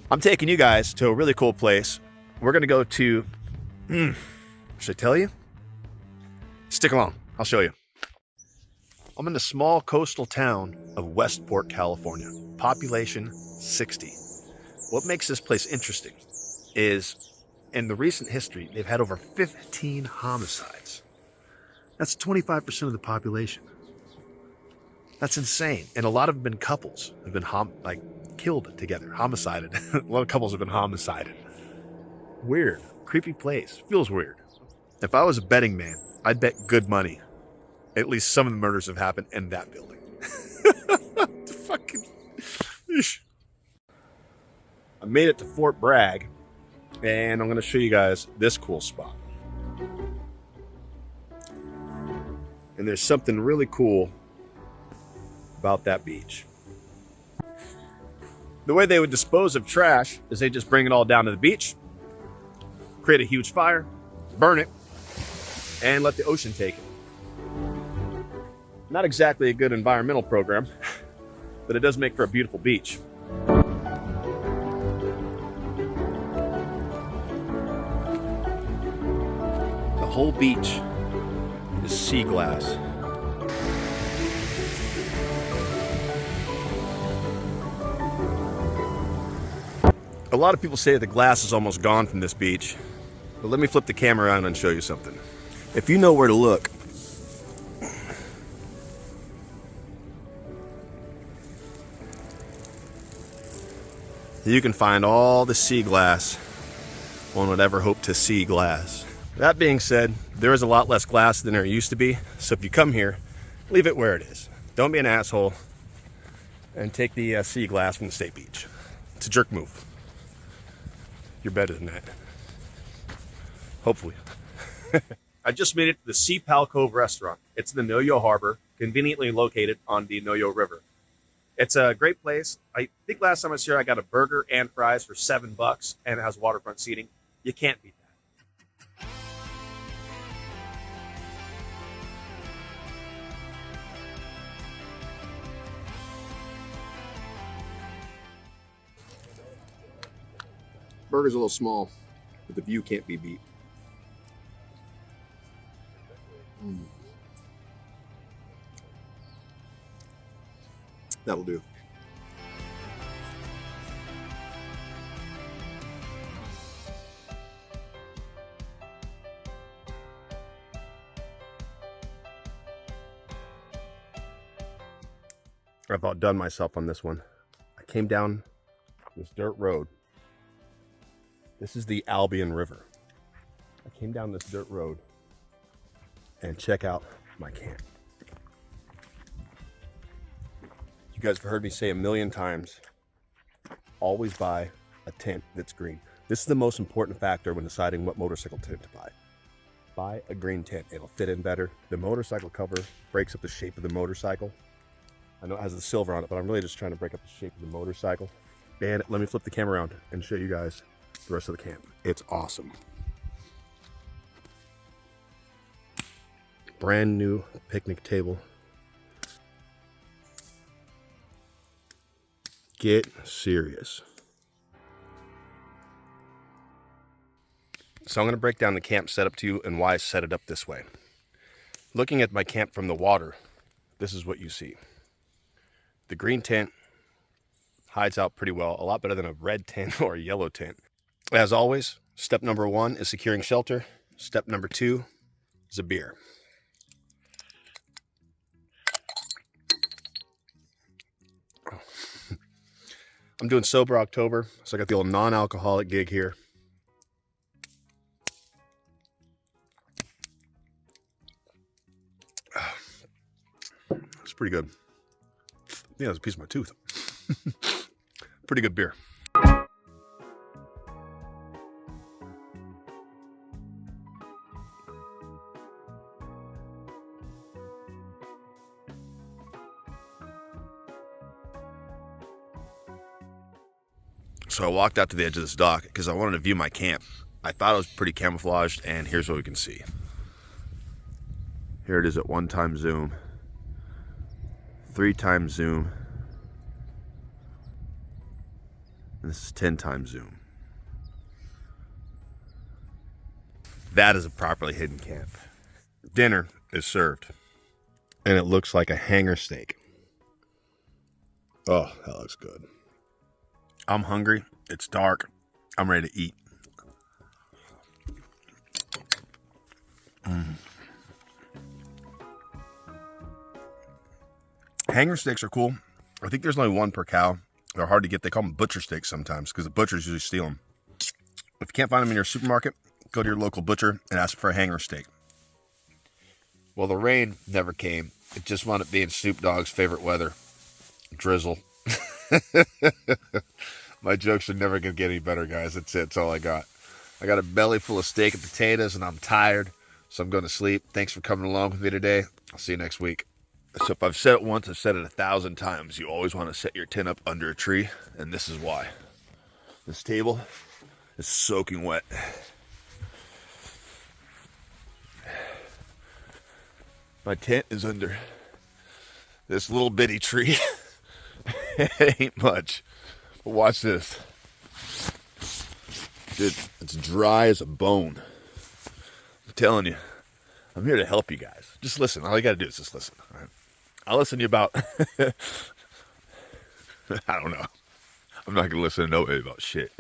I'm taking you guys to a really cool place. We're gonna go to, should I tell you? Stick along, I'll show you. I'm in the small coastal town of Westport, California. Population 60. What makes this place interesting is in the recent history, they've had over 15 homicides. That's 25% of the population. That's insane. And a lot of them have been couples, have been killed together, homicided. A lot of couples have been homicided. Weird, creepy place, feels weird. If I was a betting man, I'd bet good money. At least some of the murders have happened in that building. Fucking. I made it to Fort Bragg, and I'm going to show you guys this cool spot. And there's something really cool about that beach. The way they would dispose of trash is they just bring it all down to the beach, create a huge fire, burn it, and let the ocean take it. Not exactly a good environmental program, but it does make for a beautiful beach. The whole beach is sea glass. A lot of people say the glass is almost gone from this beach, but let me flip the camera around and show you something. If you know where to look, you can find all the sea glass one would ever hope to see glass. That being said, there is a lot less glass than there used to be, so if you come here, leave it where it is. Don't be an asshole and take the sea glass from the state beach. It's a jerk move. You're better than that. Hopefully. I just made it to the Sea Pal Cove restaurant. It's in the Noyo Harbor, conveniently located on the Noyo River. It's a great place. I think last time I was here, I got a burger and fries for $7, and it has waterfront seating. You can't beat that. Burger's a little small, but the view can't be beat. That'll do. I've outdone myself on this one. I came down this dirt road. This is the Albion River. I came down this dirt road and check out my camp. You guys have heard me say a million times, always buy a tent that's green. This is the most important factor when deciding what motorcycle tent to buy. Buy a green tent, it'll fit in better. The motorcycle cover breaks up the shape of the motorcycle. I know it has the silver on it, but I'm really just trying to break up the shape of the motorcycle. And let me flip the camera around and show you guys the rest of the camp. It's awesome. Brand new picnic table. Get serious. So I'm going to break down the camp setup to you and why I set it up this way. Looking at my camp from the water, this is what you see. The green tent hides out pretty well, a lot better than a red tent or a yellow tent. As always, step number 1 is securing shelter. Step number 2 is a beer. I'm doing Sober October, so I got the old non-alcoholic gig here. It's pretty good. Yeah, there's a piece of my tooth. Pretty good beer. So I walked out to the edge of this dock because I wanted to view my camp. I thought it was pretty camouflaged, and here's what we can see. Here it is at 1x zoom, 3x zoom, And this is 10 times zoom. That is a properly hidden camp. Dinner is served. And it looks like a hanger steak. Oh, that looks good. I'm hungry. It's dark. I'm ready to eat. Hanger steaks are cool. I think there's only one per cow. They're hard to get. They call them butcher steaks sometimes because the butchers usually steal them. If you can't find them in your supermarket, go to your local butcher and ask for a hanger steak. Well, the rain never came. It just wound up being Snoop Dogg's favorite weather. Drizzle. My jokes are never going to get any better, guys. That's it. That's all I got. I got a belly full of steak and potatoes, and I'm tired, so I'm going to sleep. Thanks for coming along with me today. I'll see you next week. So if I've said it once, I've said it 1,000 times. You always want to set your tent up under a tree, and this is why. This table is soaking wet. My tent is under this little bitty tree. It ain't much. But watch this. Dude, it's dry as a bone. I'm telling you, I'm here to help you guys. Just listen. All you got to do is just listen. All right? I'll listen to you about... I don't know. I'm not going to listen to nobody about shit.